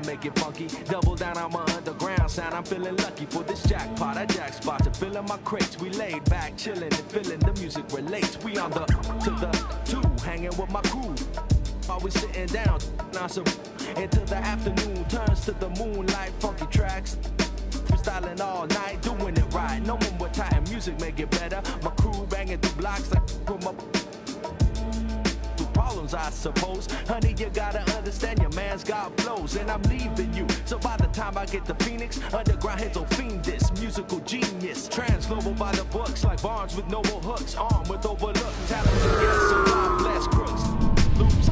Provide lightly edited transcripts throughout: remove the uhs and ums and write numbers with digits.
make it funky. Double down on my underground sound. I'm feeling lucky for this jackpot. I jack spots and filling my crates. We laid back, chilling and feeling the music relates. We on the to the two, hanging with my crew. While we sitting down, until the afternoon turns to the moonlight. Funky tracks, freestyling all night, doing it right. No one with tight music make it better. My crew banging through blocks like from up. Problems, I suppose. Honey, you gotta understand your man's got flows, and I'm leaving you. So by the time I get to Phoenix, underground heads will fiend this musical genius. Transglobal by the books, like Barnes with noble hooks, armed with overlooked talent. Yes, so God bless crooks. Loops,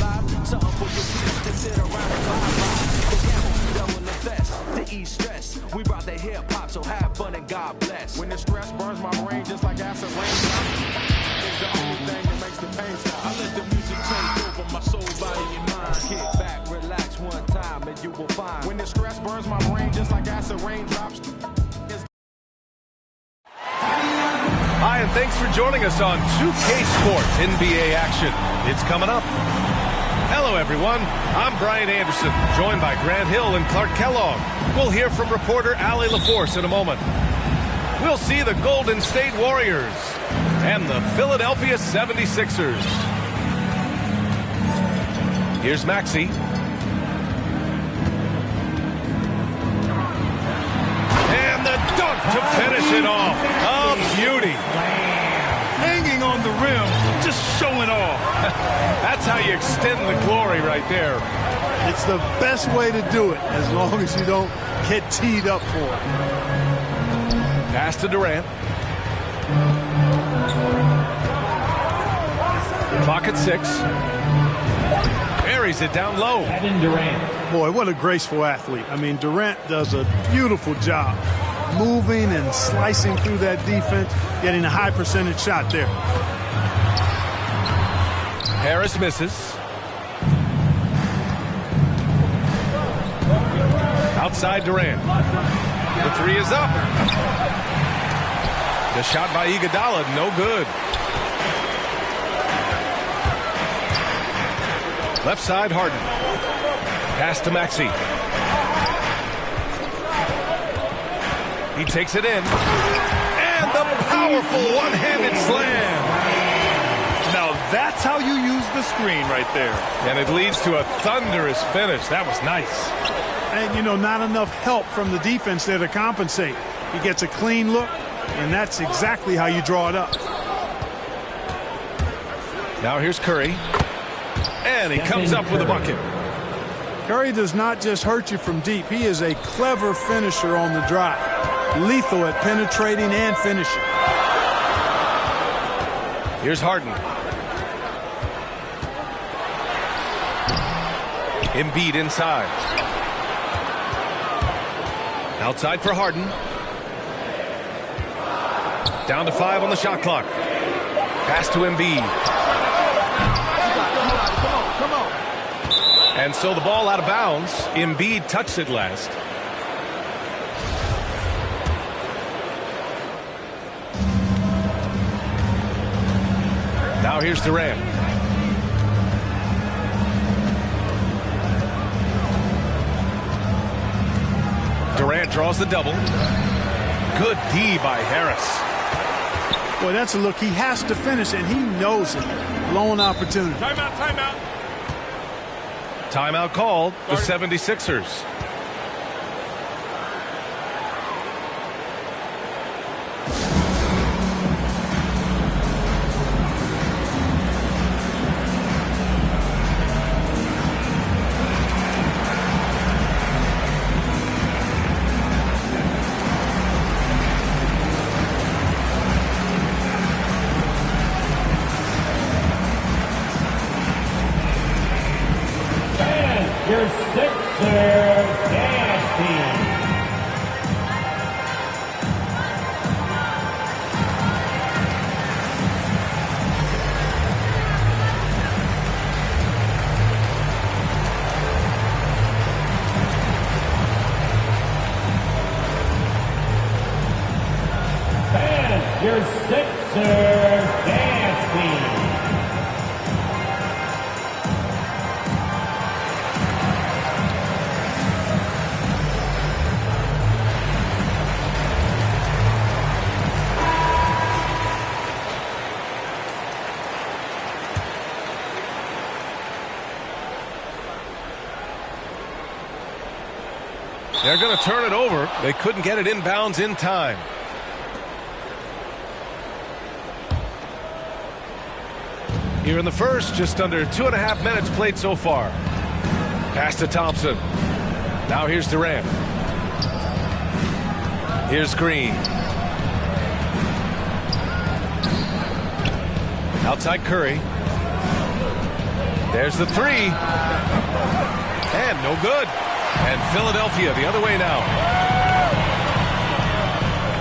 live, something for your kids to sit around and vibe. The gamble, double the best, to ease stress. We brought the hip hop, so have fun and God bless. When the stress burns my brain just like acid rain. It's the only thing that makes the pain stop. I let the music take over my soul, body, and mind. Kick back, relax one time, and you will find. When the stress burns my brain just like acid raindrops. Hi, and thanks for joining us on 2K Sports NBA action. It's coming up. Hello, everyone. I'm Brian Anderson, joined by Grant Hill and Clark Kellogg. We'll hear from reporter Allie LaForce in a moment. We'll see the Golden State Warriors and the Philadelphia 76ers. Here's Maxey. And the dunk to finish it off. A beauty. Hanging on the rim, just showing off. That's how you extend the glory right there. It's the best way to do it, as long as you don't get teed up for it. Pass to Durant. Clock at 6. Buries it down low. Kevin Durant. Boy, what a graceful athlete. I mean, Durant does a beautiful job moving and slicing through that defense, getting a high percentage shot there. Harris misses. Outside Durant. The three is up. The shot by Iguodala, no good. Left side, Harden. Pass to Maxey. He takes it in. And the powerful one-handed slam. Now that's how you use the screen right there. And it leads to a thunderous finish. That was nice. And, you know, not enough help from the defense there to compensate. He gets a clean look, and that's exactly how you draw it up. Now here's Curry. And he comes up with a bucket. Curry does not just hurt you from deep. He is a clever finisher on the drive. Lethal at penetrating and finishing. Here's Harden. Embiid inside. Outside for Harden. Down to 5 on the shot clock. Pass to Embiid. Come on. And so the ball out of bounds. Embiid touched it last. Now here's Durant. Durant draws the double. Good D by Harris. Boy, that's a look he has to finish, and he knows it. Blown opportunity. Timeout. Timeout called. The 76ers. Your Sixers dance team. And your Sixers dance team. They're going to turn it over. They couldn't get it inbounds in time. Here in the first, just under 2.5 minutes played so far. Pass to Thompson. Now here's Durant. Here's Green. Outside Curry. There's the three. And no good. And Philadelphia the other way now.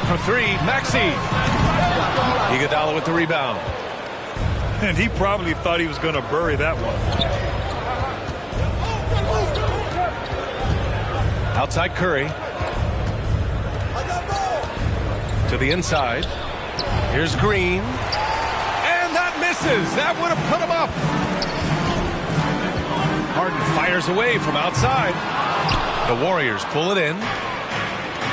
For three, Maxey. Iguodala with the rebound. And he probably thought he was going to bury that one. Outside Curry. To the inside. Here's Green. And that misses. That would have put him up. Harden fires away from outside. The Warriors pull it in.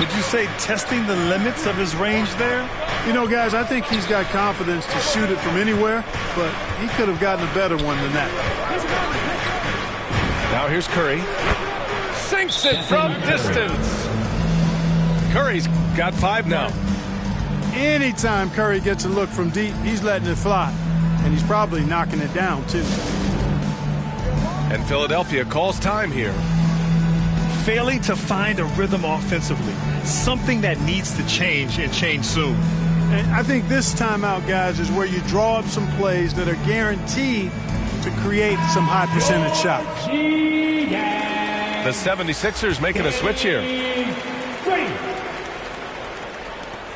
Would you say testing the limits of his range there? You know, guys, I think he's got confidence to shoot it from anywhere, but he could have gotten a better one than that. Now here's Curry. Sinks it from distance. Curry's got 5 now. Anytime Curry gets a look from deep, he's letting it fly. And he's probably knocking it down, too. And Philadelphia calls time here. Failing to find a rhythm offensively. Something that needs to change and change soon. And I think this timeout, guys, is where you draw up some plays that are guaranteed to create some high percentage shots. The 76ers making a switch here.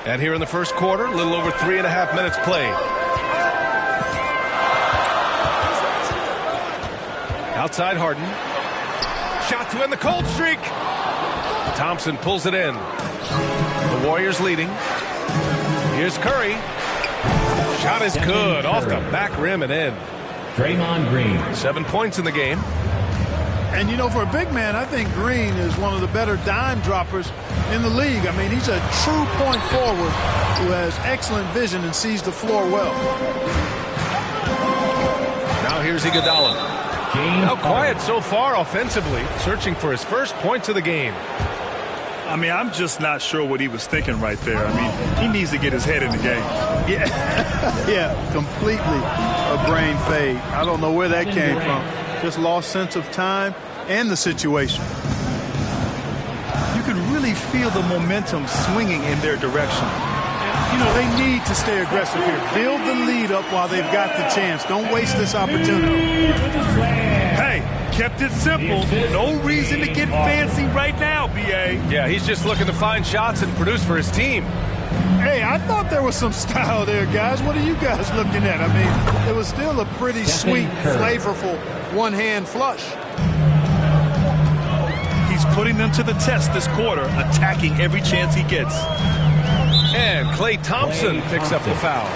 And here in the first quarter, a little over 3.5 minutes played. Outside Harden. Shot to end the cold streak. Thompson pulls it in. The Warriors leading. Here's Curry. Shot is good. Off the back rim and in. Draymond Green. 7 points in the game. And, you know, for a big man, I think Green is one of the better dime droppers in the league. I mean, he's a true point forward who has excellent vision and sees the floor well. Now here's Iguodala. Now quiet so far offensively, searching for his first points of the game. I mean, I'm just not sure what he was thinking right there. I mean, he needs to get his head in the game. Yeah, completely a brain fade. I don't know where that came from. Just lost sense of time and the situation. You could really feel the momentum swinging in their direction. You know, they need to stay aggressive here. Build the lead up while they've got the chance. Don't waste this opportunity. Hey, kept it simple. No reason to get fancy right now, B.A. Yeah, he's just looking to find shots and produce for his team. Hey, I thought there was some style there, guys. What are you guys looking at? I mean, it was still a pretty sweet, flavorful one-hand flush. He's putting them to the test this quarter, attacking every chance he gets. And Klay Thompson picks up the foul.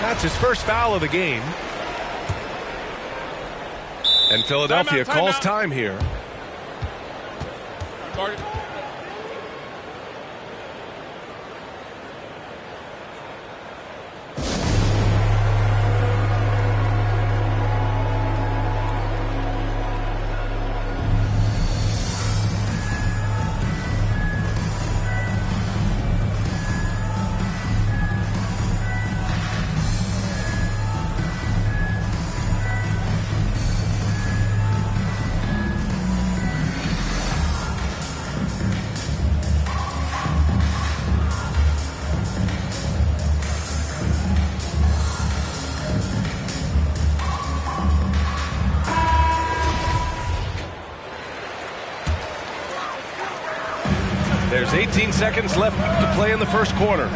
That's his first foul of the game. And Philadelphia calls time here. There's 18 seconds left to play in the first quarter.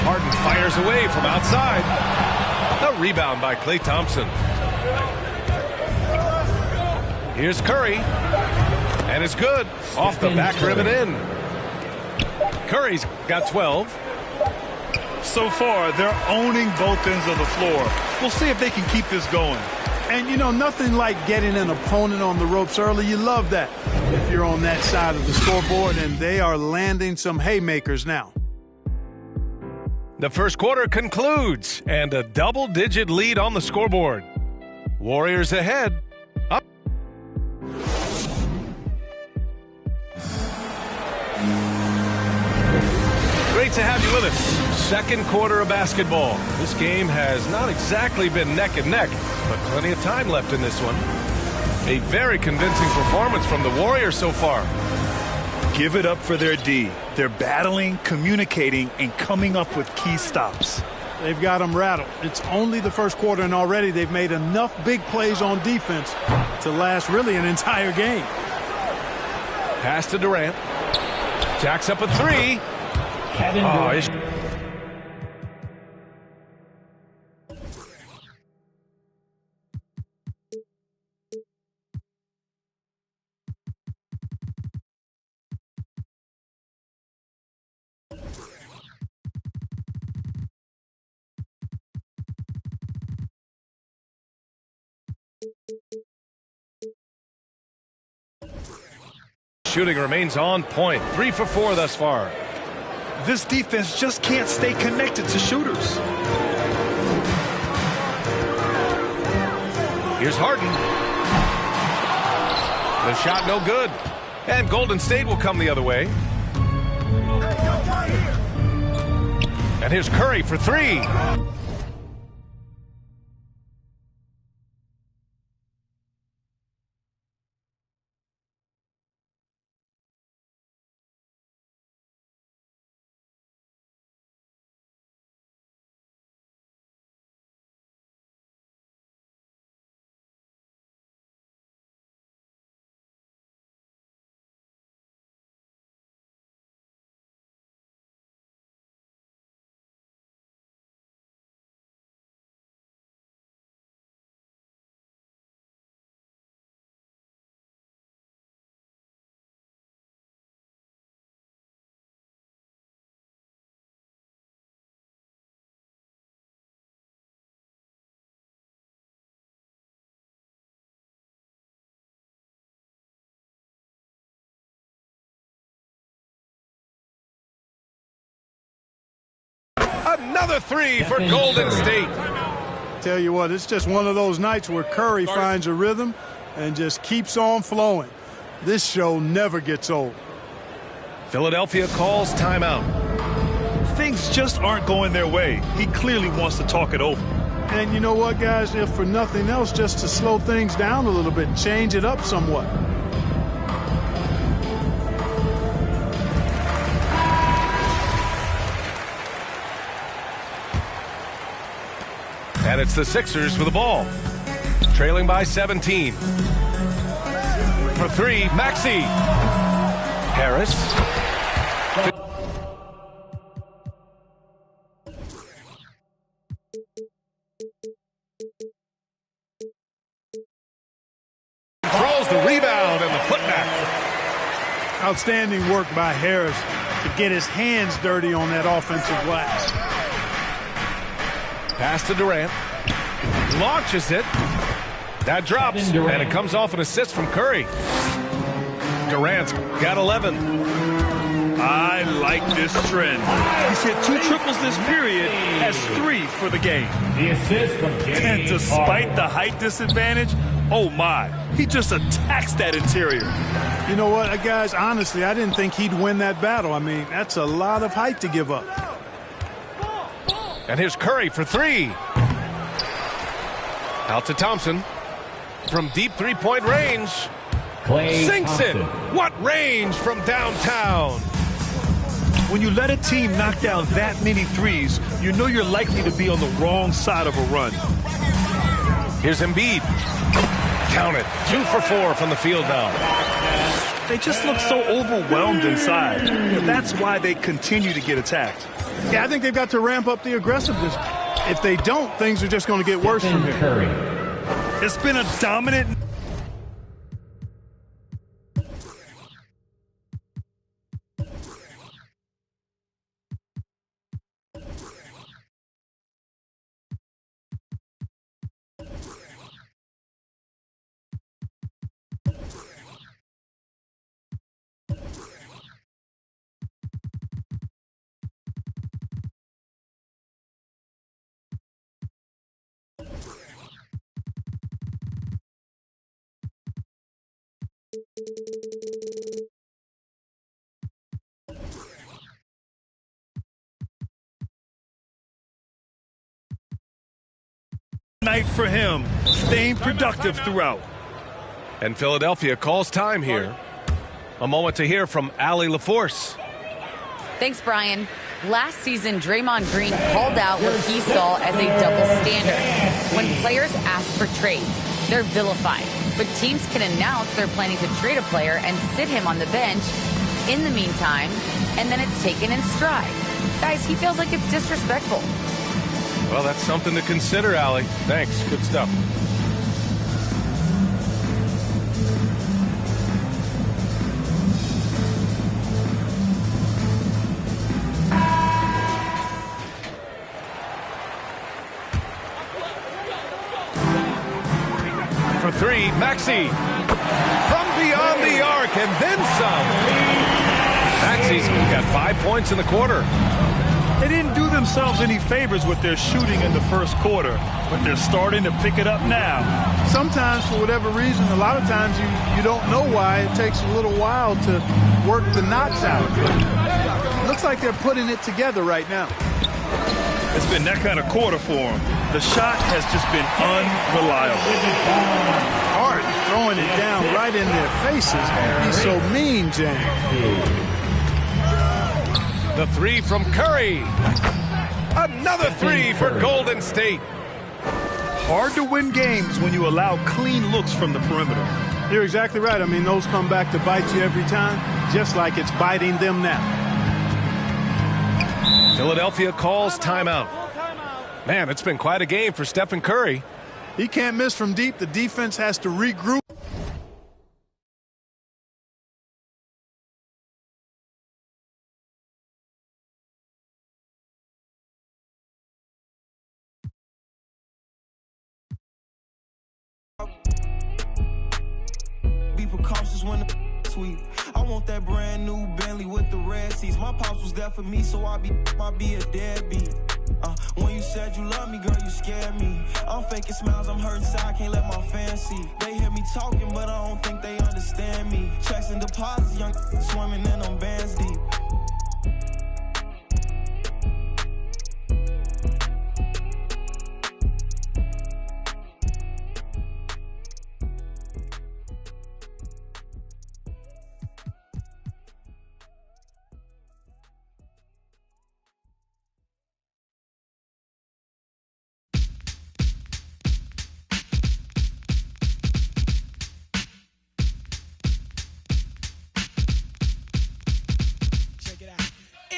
Harden fires away from outside. A rebound by Klay Thompson. Here's Curry. And it's good. Off the back rim and in. Curry's got 12. So far, they're owning both ends of the floor. We'll see if they can keep this going. And, you know, nothing like getting an opponent on the ropes early. You love that if you're on that side of the scoreboard, and they are landing some haymakers now. The first quarter concludes, and a double-digit lead on the scoreboard. Warriors ahead. Up. great to have you with us. Second quarter of basketball. This game has not exactly been neck and neck, but plenty of time left in this one. A very convincing performance from the Warriors so far. Give it up for their D. They're battling, communicating, and coming up with key stops. They've got them rattled. It's only the first quarter, and already they've made enough big plays on defense to last really an entire game. Pass to Durant. Jacks up a three. Kevin Durant. Shooting remains on point. 3 for 4 thus far. This defense just can't stay connected to shooters. Here's Harden. The shot no good. And Golden State will come the other way. And here's Curry for 3. Another 3 for Golden State. Tell you what, it's just one of those nights where Curry finds a rhythm and just keeps on flowing. This show never gets old. Philadelphia calls timeout. Things just aren't going their way. He clearly wants to talk it over. And you know what, guys? If for nothing else, just to slow things down a little bit and change it up somewhat. And it's the Sixers with the ball. Trailing by 17. For 3, Maxey. Harris. Throws the rebound and the putback. Outstanding work by Harris to get his hands dirty on that offensive glass. Pass to Durant. Launches it. That drops, and it comes off an assist from Curry. Durant's got 11. I like this trend. He's hit 2 triples this period, has 3 for the game. The assist from And Jimmy despite Butler. the height disadvantage, oh my, he just attacks that interior. You know what, guys, honestly, I didn't think he'd win that battle. I mean, that's a lot of height to give up. And here's Curry for 3. Out to Thompson. From deep three-point range. Klay Sinks it. Thompson. What range from downtown. When you let a team knock down that many threes, you know you're likely to be on the wrong side of a run. Here's Embiid. Count it. 2 for 4 from the field now. They just look so overwhelmed inside. That's why they continue to get attacked. Yeah, I think they've got to ramp up the aggressiveness. If they don't, things are just going to get worse from Stephen here. Curry. It's been a dominant night for him, staying productive throughout. And Philadelphia calls time here. A moment to hear from Allie LaForce. Thanks, Brian. Last season, Draymond Green called out what he saw as a double standard. When players ask for trades, they're vilified. But teams can announce they're planning to trade a player and sit him on the bench in the meantime, and then it's taken in stride. Guys, he feels like it's disrespectful. Well, that's something to consider, Allie. Thanks. Good stuff. For three, Maxey from beyond the arc and then some. Maxey's got 5 points in the quarter. They didn't do themselves any favors with their shooting in the first quarter, but they're starting to pick it up now. Sometimes, for whatever reason, a lot of times you don't know why. It takes a little while to work the knots out. Looks like they're putting it together right now. It's been that kind of quarter for them. The shot has just been unreliable. Hart throwing it down right in their faces. He's so mean, James. The three from Curry. Another three for Golden State. Hard to win games when you allow clean looks from the perimeter. You're exactly right. I mean, those come back to bite you every time, just like it's biting them now. Philadelphia calls timeout. Man, it's been quite a game for Stephen Curry. He can't miss from deep. The defense has to regroup. Be precautious when the sweet. I want that brand new Bentley with the red seats. My pops was there for me, so I be a deadbeat. When you said you love me, girl, you scared me. I'm faking smiles, I'm hurting inside, I can't let my fans see. They hear me talking, but I don't think they understand me. Checks and deposits, young swimming in them bands deep.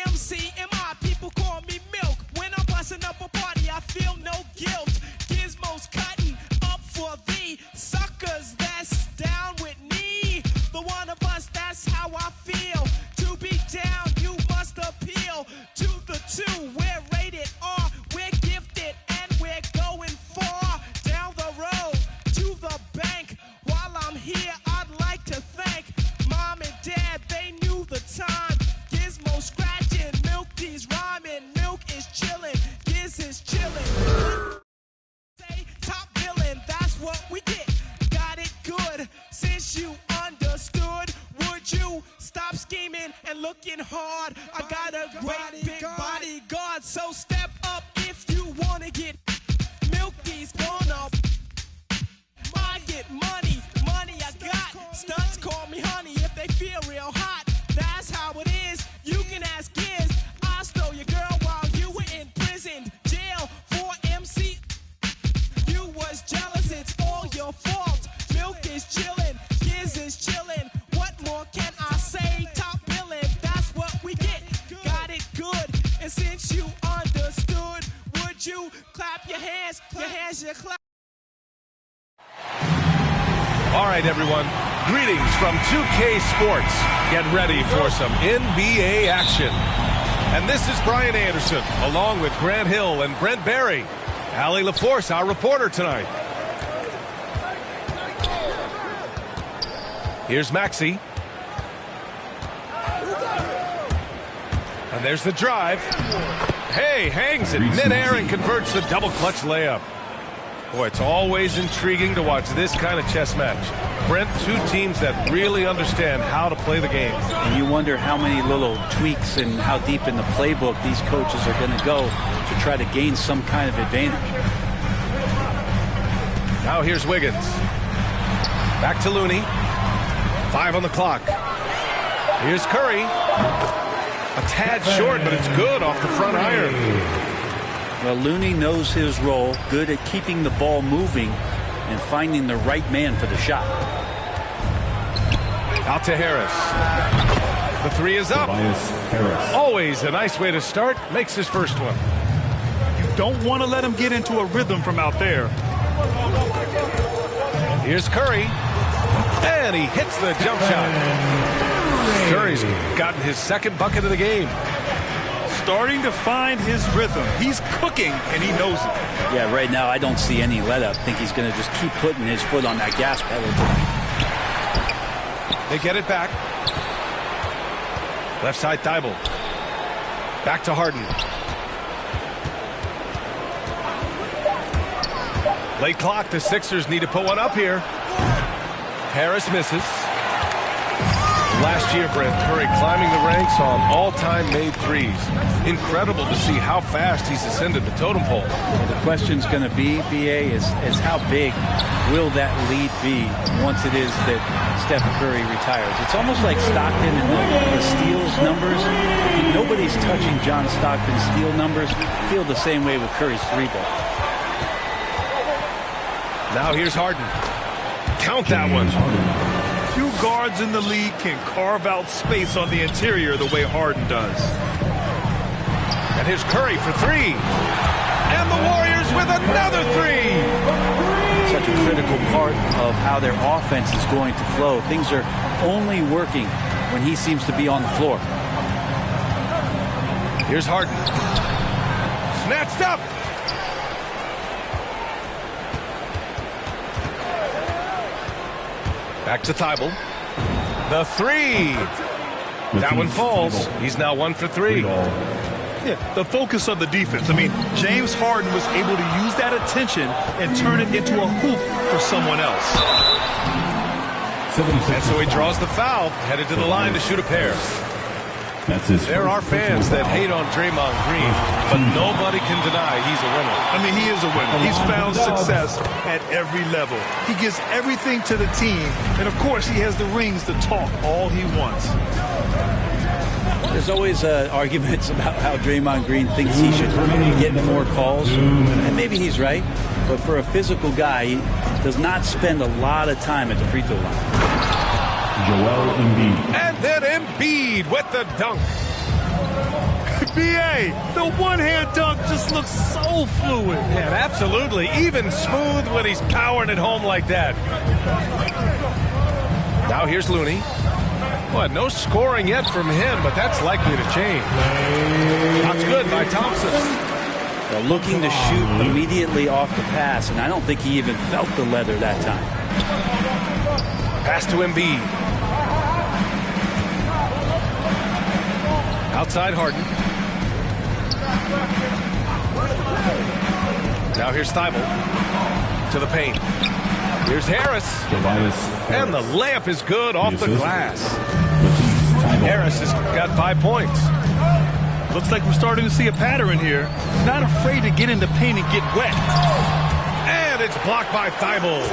MCMI, people call me Milk. When I'm busting up a party, I feel no guilt. Gizmos cutting up for the suckers that's down with me. The one of us, that's how I feel. To be down, you must appeal to the two. We're rated R, we're gifted, and we're going far down the road to the bank. While I'm here, I'd like to thank Mom and Dad, they knew the time. Gizmo scratching, Milky's rhyming, Milk is chilling, Giz is chilling. Say top villain, that's what we get. Got it good, since you understood. Would you stop scheming and looking hard? I got a great big bodyguard, so step up if you wanna get. Milky's gonna. I get money, money I got. Stunts call me honey if they feel real hot. That's how it is. You can ask Giz. I stole your girl while you were in prison. Jail for MC. You was jealous, it's all your fault. Milk is chillin', Giz is chillin'. What more can I say? Top billin', that's what we get. Got it good. And since you understood, would you clap your hands? Your hands, you clap. All right, everyone. Greetings from 2K Sports. Get ready for some NBA action. And this is Brian Anderson, along with Grant Hill and Brent Barry. Allie LaForce, our reporter tonight. Here's Maxey. And there's the drive. Hey, hangs it midair and converts the double clutch layup. Boy, it's always intriguing to watch this kind of chess match. Brent, two teams that really understand how to play the game. And you wonder how many little tweaks and how deep in the playbook these coaches are going to go to try to gain some kind of advantage. Now here's Wiggins. Back to Looney. 5 on the clock. Here's Curry. A tad short, but it's good off the front iron. Well, Looney knows his role, good at keeping the ball moving and finding the right man for the shot. Out to Harris. The three is up. Always a nice way to start. Makes his first one. You don't want to let him get into a rhythm from out there. Here's Curry. And he hits the jump shot. Curry's gotten his second bucket of the game. Starting to find his rhythm. He's cooking, and he knows it. Yeah, right now I don't see any let-up. I think he's going to just keep putting his foot on that gas pedal. They get it back. Left side Thibault. Back to Harden. Late clock. The Sixers need to put one up here. Harris misses. Last year, Brent, Curry climbing the ranks on all-time made threes. Incredible to see how fast he's ascended the totem pole. Well, the question's going to be, BA, is how big will that lead be once it is that Steph Curry retires? It's almost like Stockton and the steals numbers. Nobody's touching John Stockton's steal numbers. I feel the same way with Curry's three ball. Now here's Harden. Count that one. Few guards in the league can carve out space on the interior the way Harden does. And here's Curry for three. And the Warriors with another three. Such a critical part of how their offense is going to flow. Things are only working when he seems to be on the floor. Here's Harden. Snatched up. Back to Thibault. The three. That one falls. He's now 1 for 3. Yeah, the focus of the defense. I mean, James Harden was able to use that attention and turn it into a hoop for someone else. And so he draws the foul, headed to the line to shoot a pair. There are fans that hate on Draymond Green, but nobody can deny he's a winner. I mean, he is a winner. He's found success at every level. He gives everything to the team, and of course, he has the rings to talk all he wants. There's always arguments about how Draymond Green thinks he should get more calls, and maybe he's right, but for a physical guy, he does not spend a lot of time at the free throw line. Joel Embiid. And then Embiid with the dunk. B.A., the one-hand dunk just looks so fluid. Yeah, absolutely. Even smooth when he's powering it home like that. Now here's Looney. Well, no scoring yet from him, but that's likely to change. That's good by Thompson. They're looking to shoot immediately off the pass, and I don't think he even felt the leather that time. Pass to Embiid. Outside Harden. Now here's Thibault to the paint. Here's Harris. And the layup is good off the glass. Harris has got 5 points. Looks like we're starting to see a pattern here. Not afraid to get in the paint and get wet. And it's blocked by Thibault.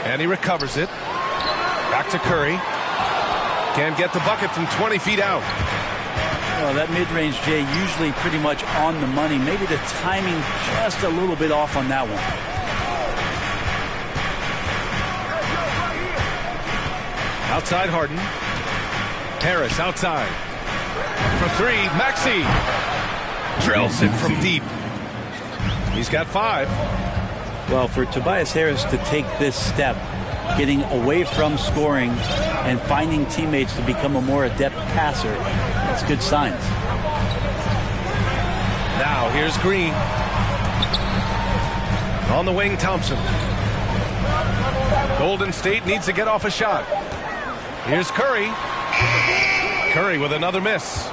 And he recovers it. Back to Curry. Can't get the bucket from 20 feet out. Well, that mid-range, Jay, usually pretty much on the money. Maybe the timing just a little bit off on that one. Outside Harden. Harris outside. For three, Maxey. Drills it from deep. He's got 5. Well, for Tobias Harris to take this step, getting away from scoring and finding teammates to become a more adept passer, that's good signs. Now here's Green. On the wing, Thompson. Golden State needs to get off a shot. Here's Curry. Curry with another miss.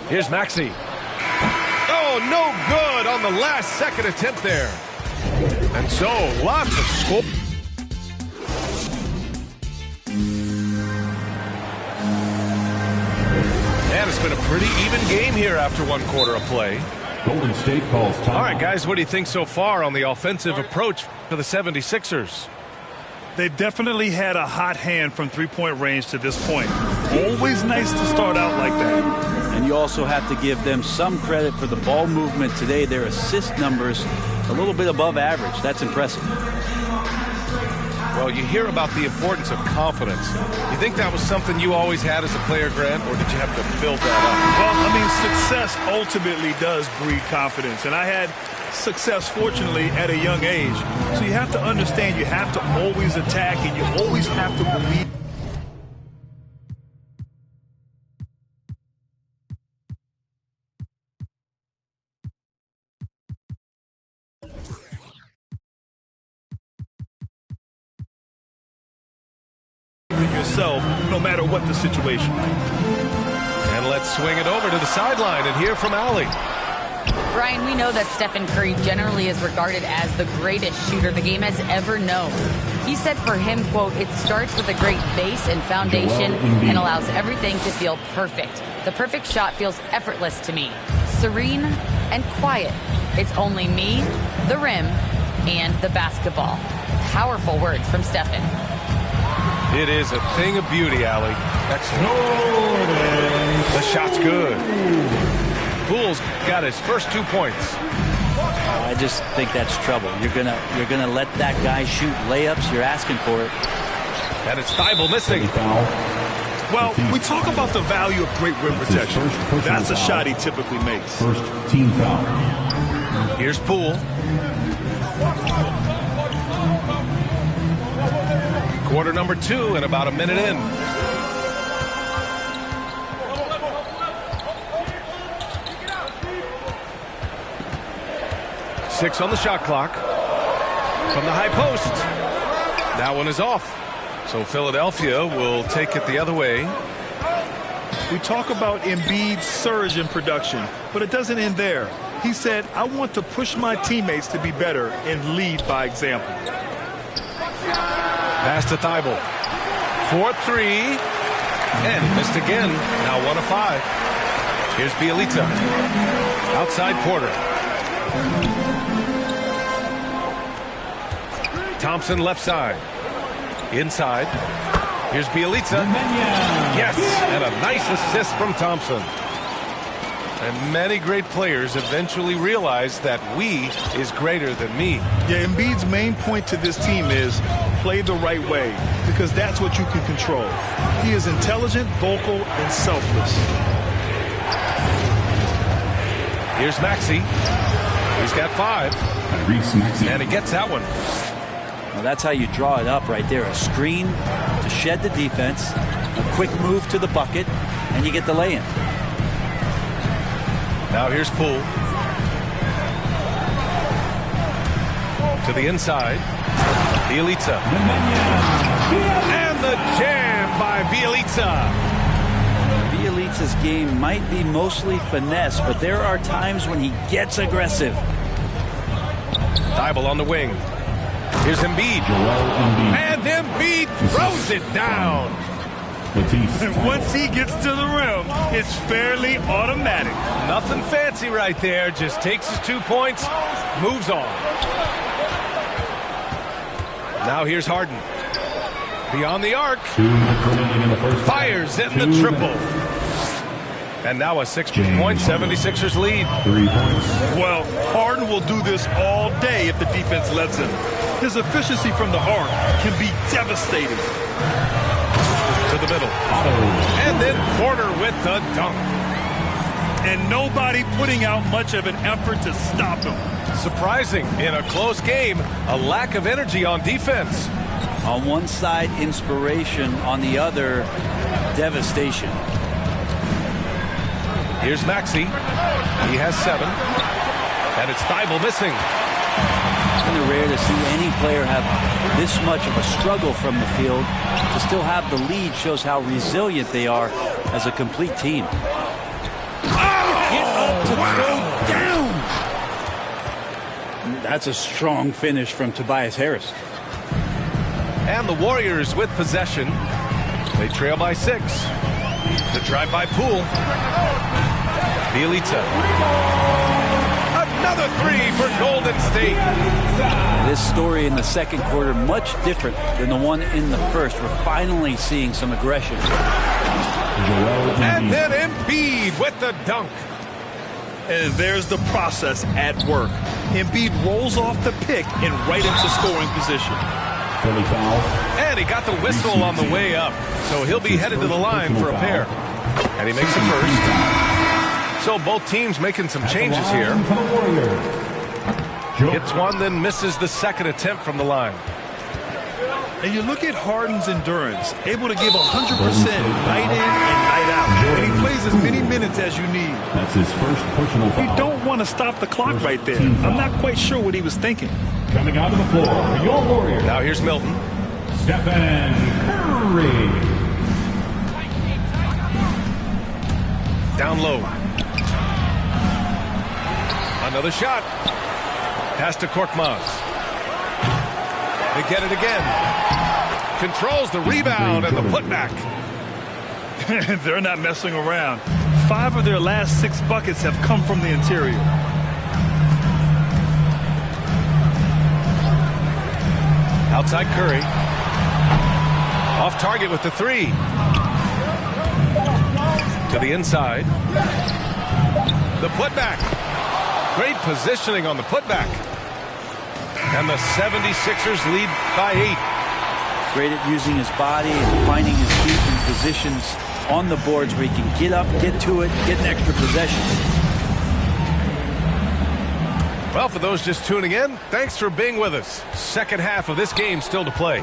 Here's Maxey. Oh, no good on the last second attempt there. And so, lots of score. And it's been a pretty even game here after 1 quarter of play. Golden State calls time. All right, guys, what do you think so far on the offensive approach for the 76ers? They've definitely had a hot hand from three-point range to this point. Always nice to start out like that. And you also have to give them some credit for the ball movement today. Their assist numbers a little bit above average. That's impressive. Well, you hear about the importance of confidence. You think that was something you always had as a player, Grant, or did you have to build that up? Well, I mean, success ultimately does breed confidence. And I had success, fortunately, at a young age. So you have to understand you have to always attack and you always have to believe. Yourself, no matter what the situation. And let's swing it over to the sideline and hear from Allie. Brian, we know that Stephen Curry generally is regarded as the greatest shooter the game has ever known. He said for him, quote, "It starts with a great base and foundation and allows everything to feel perfect. The perfect shot feels effortless to me, serene and quiet. It's only me, the rim, and the basketball." Powerful words from Stephen. It is a thing of beauty, Allie. Excellent. The shot's good. Poole's got his first 2 points. I just think that's trouble. You're gonna let that guy shoot layups. You're asking for it. And it's Thybulle missing. Well, we talk about the value of great rim protection. That's a shot he typically makes. First team foul. Here's Poole. Quarter number 2 and about a minute in. Six on the shot clock. From the high post. That one is off. So Philadelphia will take it the other way. We talk about Embiid's surge in production, but it doesn't end there. He said, "I want to push my teammates to be better and lead by example." Pass to Thybulle. 4-3. And he missed again. Now 1 of 5. Here's Bjelica. Outside Porter. Thompson left side. Inside. Here's Bjelica. Yes, and a nice assist from Thompson. And many great players eventually realize that we is greater than me. Yeah, Embiid's main point to this team is play the right way, because that's what you can control. He is intelligent, vocal, and selfless. Here's Maxey. He's got 5. And he gets that one. Well, that's how you draw it up right there. A screen to shed the defense, a quick move to the bucket, and you get the lay-in. Now here's Poole. To the inside. Bjelica. And the jam by Bjelica. Bjelica's game might be mostly finesse, but there are times when he gets aggressive. Thybulle on the wing. Here's Embiid. And Embiid throws it down. And once he gets to the rim, it's fairly automatic. Nothing fancy right there. Just takes his 2 points, moves on. Now here's Harden. Beyond the arc. Fires in the triple. And now a 6-point 76ers lead. 3 points. Well, Harden will do this all day if the defense lets him. His efficiency from the arc can be devastating. To the middle. And then Porter with the dunk. And nobody putting out much of an effort to stop him. Surprising in a close game, a lack of energy on defense. On one side, inspiration. On the other, devastation. Here's Maxey. He has 7. And it's Thybulle missing. It's kind of rare to see any player have this much of a struggle from the field. To still have the lead shows how resilient they are as a complete team. Get up to throw down. That's a strong finish from Tobias Harris. And the Warriors with possession. They trail by 6. The drive by Poole. Bjelica. Another three for Golden State. This story in the second quarter, much different than the one in the first. We're finally seeing some aggression. And then Embiid with the dunk. And there's the process at work. Embiid rolls off the pick and right into scoring position. And he got the whistle on the way up, so he'll be headed to the line for a pair. And he makes the first. So both teams making some changes here. Hits one, then misses the second attempt from the line. And you look at Harden's endurance, able to give 100% night in and night out. And he plays as many minutes as you need. That's his first personal foul. You don't want to stop the clock right there. I'm not quite sure what he was thinking. Coming out of the floor for your Warriors. Now here's Milton. Stephen Curry. Down low. Another shot. Pass to Korkmaz. They get it again. Controls the rebound and the putback. They're not messing around. 5 of their last 6 buckets have come from the interior. Outside Curry. Off target with the three. To the inside. The putback. Great positioning on the putback. And the 76ers lead by 8. Great at using his body and finding his feet in positions on the boards where he can get up, get to it, get an extra possession. Well, for those just tuning in, thanks for being with us. Second half of this game still to play.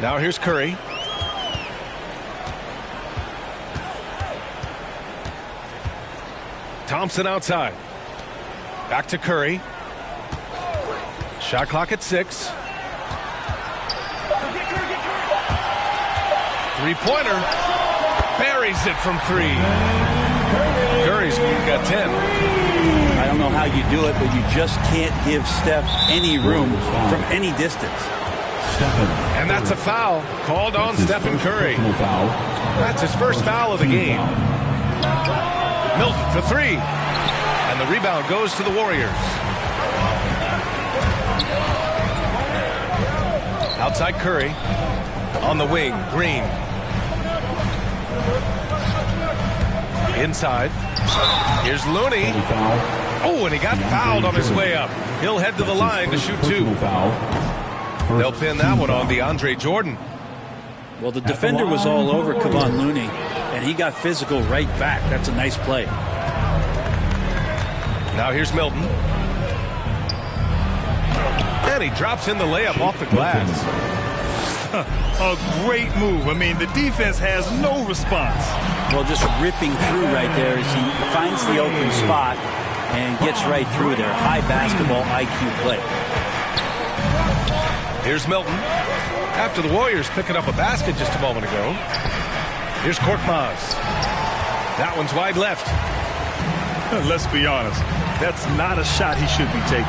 Now here's Curry. Thompson outside. Back to Curry. Shot clock at 6. Three-pointer. Buries it from 3. Curry's got 10. I don't know how you do it, but you just can't give Steph any room from any distance. And that's a foul called on Stephen Curry. That's his first foul of the game. Milton for 3. And the rebound goes to the Warriors. Outside Curry. On the wing, Green. Inside. Here's Looney. Oh, and he got fouled on his way up. He'll head to the line to shoot 2. They'll pin that one on DeAndre Jordan. Well, the defender was all over Kevon Looney, and he got physical right back. That's a nice play. Now here's Milton. And he drops in the layup off the glass. A great move. I mean, the defense has no response. Well, just ripping through right there as he finds the open spot and gets right through there. High basketball IQ play. Here's Milton. After the Warriors picking up a basket just a moment ago. Here's Korkmaz. That one's wide left. Let's be honest. That's not a shot he should be taking.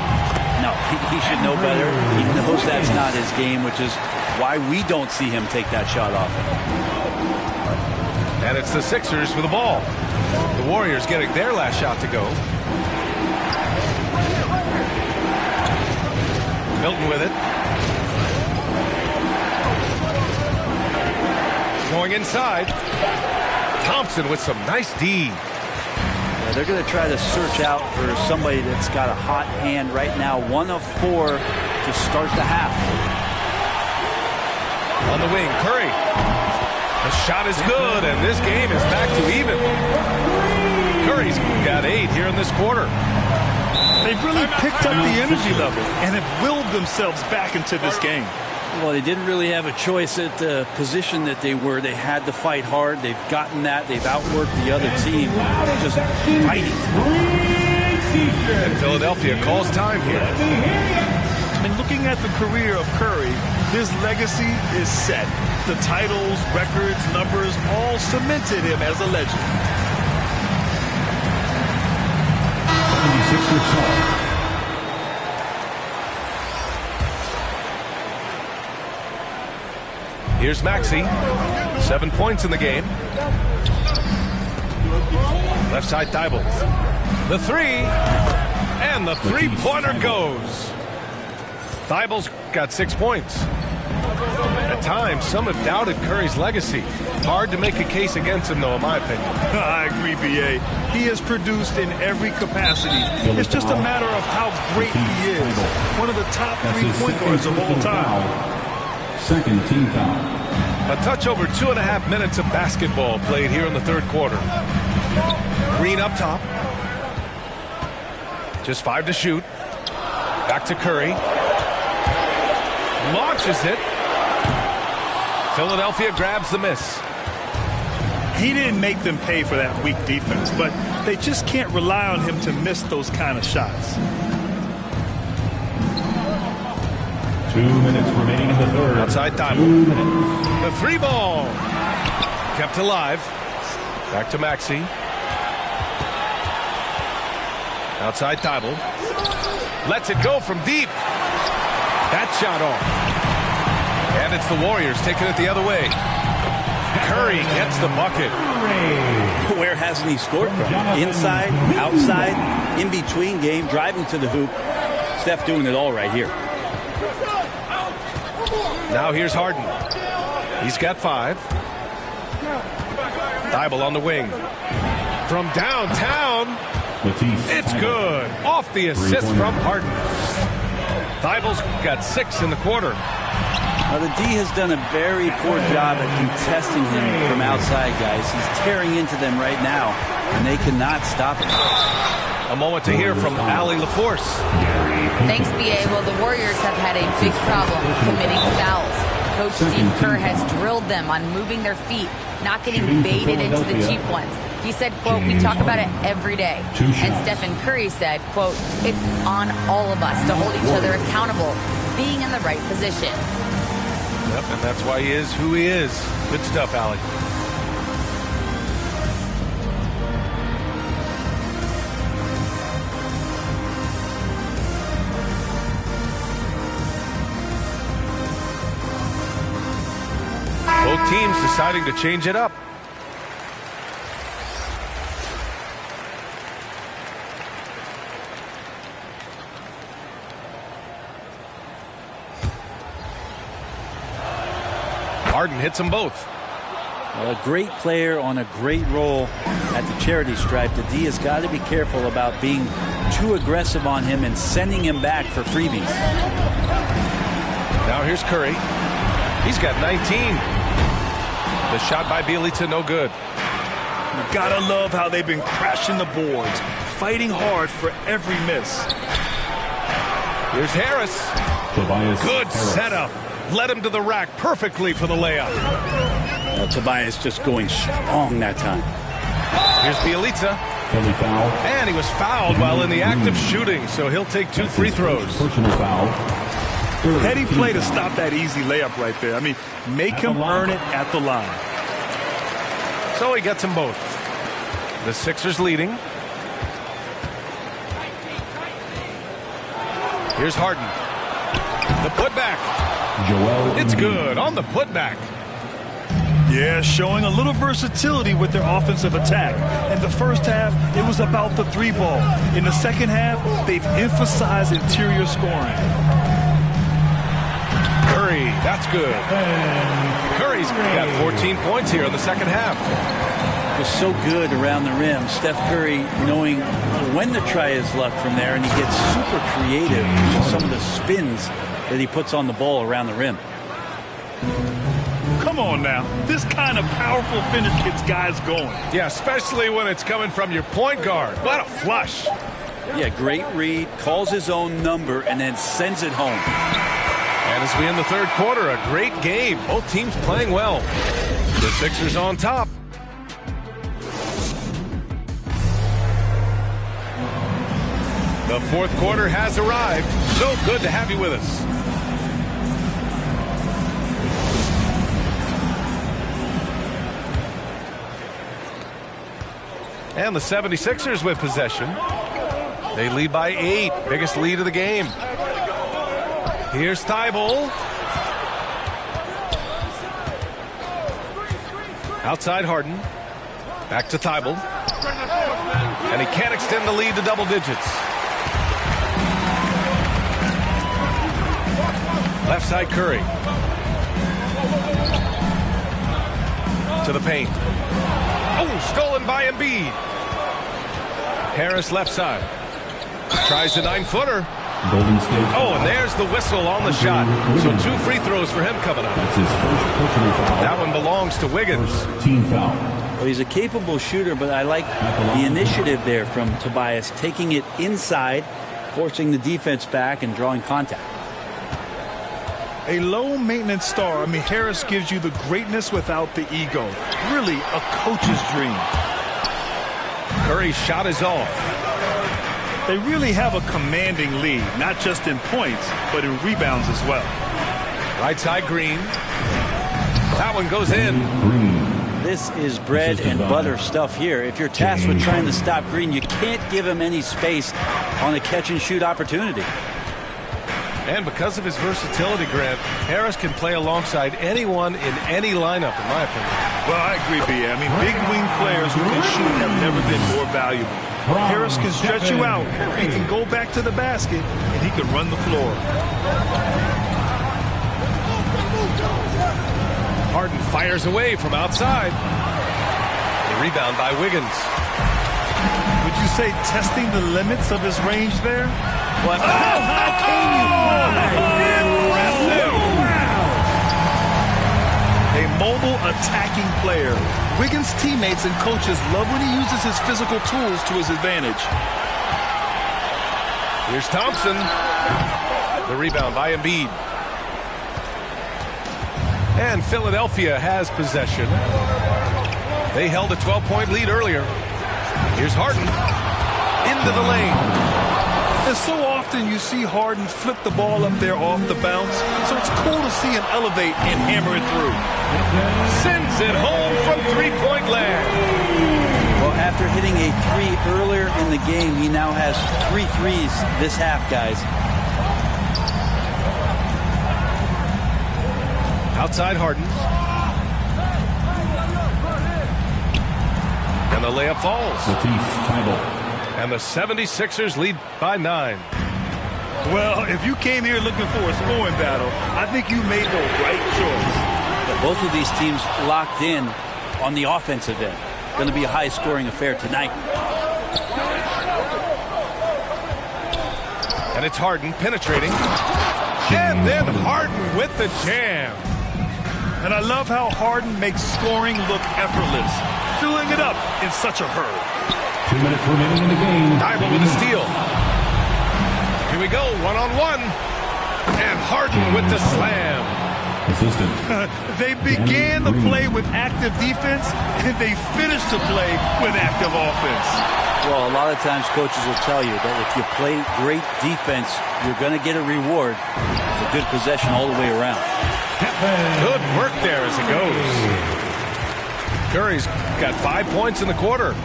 No, he should know better. He knows that's not his game, which is why we don't see him take that shot off. And it's the Sixers with the ball. The Warriors getting their last shot to go. Milton with it. Going inside. Thompson with some nice D. They're going to try to search out for somebody that's got a hot hand right now. 1 of 4 to start the half. On the wing, Curry. The shot is good, and this game is back to even. Curry's got 8 here in this quarter. They've really picked up the energy level and have willed themselves back into this game. Well, they didn't really have a choice at the position that they were. They had to fight hard. They've gotten that. They've outworked the other team. Just fighting. And Philadelphia calls time here. And looking at the career of Curry, his legacy is set. The titles, records, numbers all cemented him as a legend. 76ers. Here's Maxey. 7 points in the game. Left side, Thibault. The three. And the three-pointer goes. Thybulle's got 6 points. At times, some have doubted Curry's legacy. Hard to make a case against him, though, in my opinion. I agree, B.A. He has produced in every capacity. It's just a matter of how great he is. One of the top 3 point guards of all time. Second team foul. A touch over 2.5 minutes of basketball played here in the third quarter. Green up top. Just 5 to shoot. Back to Curry. Launches it. Philadelphia grabs the miss. He didn't make them pay for that weak defense, but they just can't rely on him to miss those kind of shots. 2 minutes remaining in the third. Outside Thybulle. 2 minutes. The three ball. Kept alive. Back to Maxey. Outside Thybulle. Lets it go from deep. That shot off. And it's the Warriors taking it the other way. Curry gets the bucket. Where hasn't he scored from? Inside, outside, in between game, driving to the hoop. Steph doing it all right here. Now here's Harden. He's got 5. Thybulle on the wing. From downtown. It's good. Off the assist from Harden. Thybulle's got 6 in the quarter. Now, the D has done a very poor job at contesting him from outside, guys. He's tearing into them right now, and they cannot stop him. A moment to hear from Allie LaForce. Thanks, B.A. Well, the Warriors have had a big problem committing fouls. Coach Steve Kerr has drilled them on moving their feet, not getting baited into the cheap ones. He said, quote, we talk about it every day. And Stephen Curry said, quote, it's on all of us to hold each other accountable, being in the right position. Yep, and that's why he is who he is. Good stuff, Allie. Both teams deciding to change it up. Harden hits them both. Well, a great player on a great role at the charity stripe. The D has got to be careful about being too aggressive on him and sending him back for freebies. Now here's Curry. He's got 19. The shot by Bjelica, no good. You gotta love how they've been crashing the boards, fighting hard for every miss. Here's Harris. Good setup. Led him to the rack perfectly for the layup. Well, Tobias just going strong that time. Here's Bjelica. And he was fouled while in the act of shooting, so he'll take 2 free throws. Personal foul. Heady play to stop that easy layup right there. I mean, make him earn it at the line. So he gets them both. The Sixers leading. Here's Harden. The putback. It's good on the putback. Yeah, showing a little versatility with their offensive attack. In the first half, it was about the 3 ball. In the second half, they've emphasized interior scoring. Curry, that's good. Curry's got 14 points here in the second half. It was so good around the rim. Steph Curry knowing when to try his luck from there, and he gets super creative with some of the spins that he puts on the ball around the rim. Come on now. This kind of powerful finish gets guys going. Yeah, especially when it's coming from your point guard. What a flush. Yeah, great read, calls his own number, and then sends it home. And as we end the third quarter, a great game. Both teams playing well. The Sixers on top. The fourth quarter has arrived. So good to have you with us. And the 76ers with possession. They lead by 8. Biggest lead of the game. Here's Thybulle. Outside Harden. Back to Thybulle. And he can't extend the lead to double digits. Left side Curry. To the paint. Oh, stolen by Embiid. Harris left side. Tries the 9-footer. Golden State. Oh, and there's the whistle on the shot. So 2 free throws for him coming up. That's his first personal foul. That one belongs to Wiggins. First team foul. Well, he's a capable shooter, but I like the initiative there from Tobias, taking it inside, forcing the defense back, and drawing contact. A low-maintenance star. I mean, Harris gives you the greatness without the ego. Really a coach's dream. Curry's shot is off. They really have a commanding lead, not just in points, but in rebounds as well. Right side Green. That one goes in. This is bread and butter stuff here. If you're tasked with trying to stop Green, you can't give him any space on a catch-and-shoot opportunity. And because of his versatility, Grant, Harris can play alongside anyone in any lineup, in my opinion. Well, I agree, B. I mean, big wing players who can shoot have never been more valuable. Harris can stretch you out. He can go back to the basket, and he can run the floor. Harden fires away from outside. The rebound by Wiggins. Would you say testing the limits of his range there? What? Oh, how can you impressive! A mobile attacking player. Wiggins' teammates and coaches love when he uses his physical tools to his advantage. Here's Thompson. The rebound by Embiid. And Philadelphia has possession. They held a 12-point lead earlier. Here's Harden. Into the lane. And so often you see Harden flip the ball up there off the bounce. So it's cool to see him elevate and hammer it through. Sends it home from three-point land. Well, after hitting a 3 earlier in the game, he now has 3 threes this half, guys. Outside Harden. And the layup falls. Matisse Thybulle. And the 76ers lead by 9. Well, if you came here looking for a scoring battle, I think you made the right choice. But both of these teams locked in on the offensive end. Going to be a high-scoring affair tonight. And it's Harden penetrating. And then Harden with the jam. And I love how Harden makes scoring look effortless, filling it up in such a hurry. 2 minutes remaining in the game. Thybulle with a steal. Here we go, one-on-one. And Harden with the slam. Assistant. They began the play with active defense, and they finished the play with active offense. Well, a lot of times coaches will tell you that if you play great defense, you're going to get a reward. It's a good possession all the way around. Good work there as it goes. Curry's got 5 points in the quarter.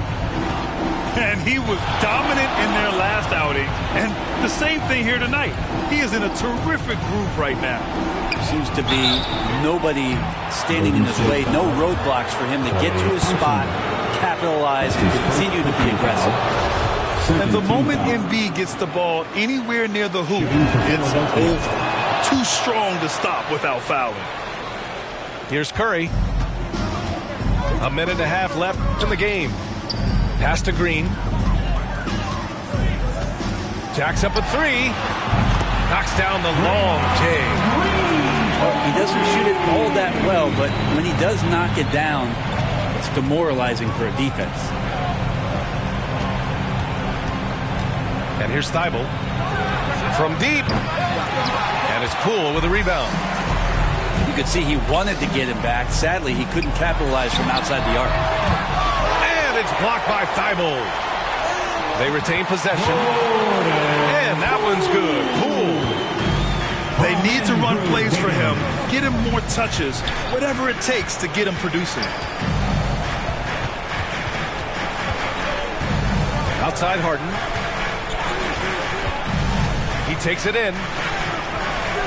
And he was dominant in their last outing. And the same thing here tonight. He is in a terrific groove right now. Seems to be nobody standing in his way. No roadblocks for him to get to his spot, capitalize, and continue to be aggressive. And the moment Embiid gets the ball anywhere near the hoop, it's over. Too strong to stop without fouling. Here's Curry. A minute and a half left in the game. Pass to Green. Jacks up a 3. Knocks down the long J. Well, he doesn't shoot it all that well, but when he does knock it down, it's demoralizing for a defense. And here's Thybulle. From deep. And it's Poole with a rebound. You could see he wanted to get him back. Sadly, he couldn't capitalize from outside the arc. And it's blocked by Thybulle. They retain possession. And that one's good. Poole. They need to run plays for him, get him more touches, whatever it takes to get him producing. Outside Harden. He takes it in.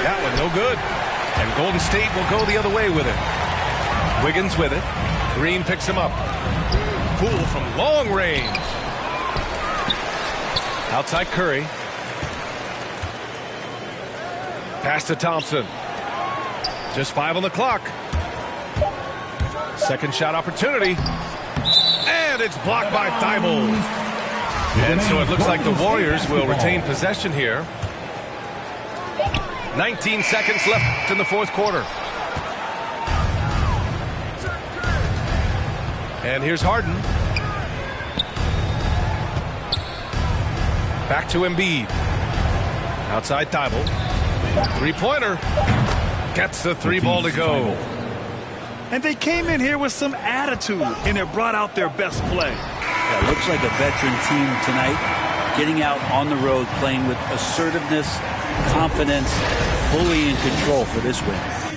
That one no good. And Golden State will go the other way with it. Wiggins with it. Green picks him up. Poole from long range. Outside Curry. Pass to Thompson. Just 5 on the clock. Second shot opportunity. And it's blocked by Thibault. And so it looks like the Warriors will retain possession here. 19 seconds left in the fourth quarter. And here's Harden. Back to Embiid. Outside Thibault. Three-pointer. Gets the three ball to go. And they came in here with some attitude, and it brought out their best play. Yeah, looks like a veteran team tonight, getting out on the road, playing with assertiveness, confidence, fully in control for this win.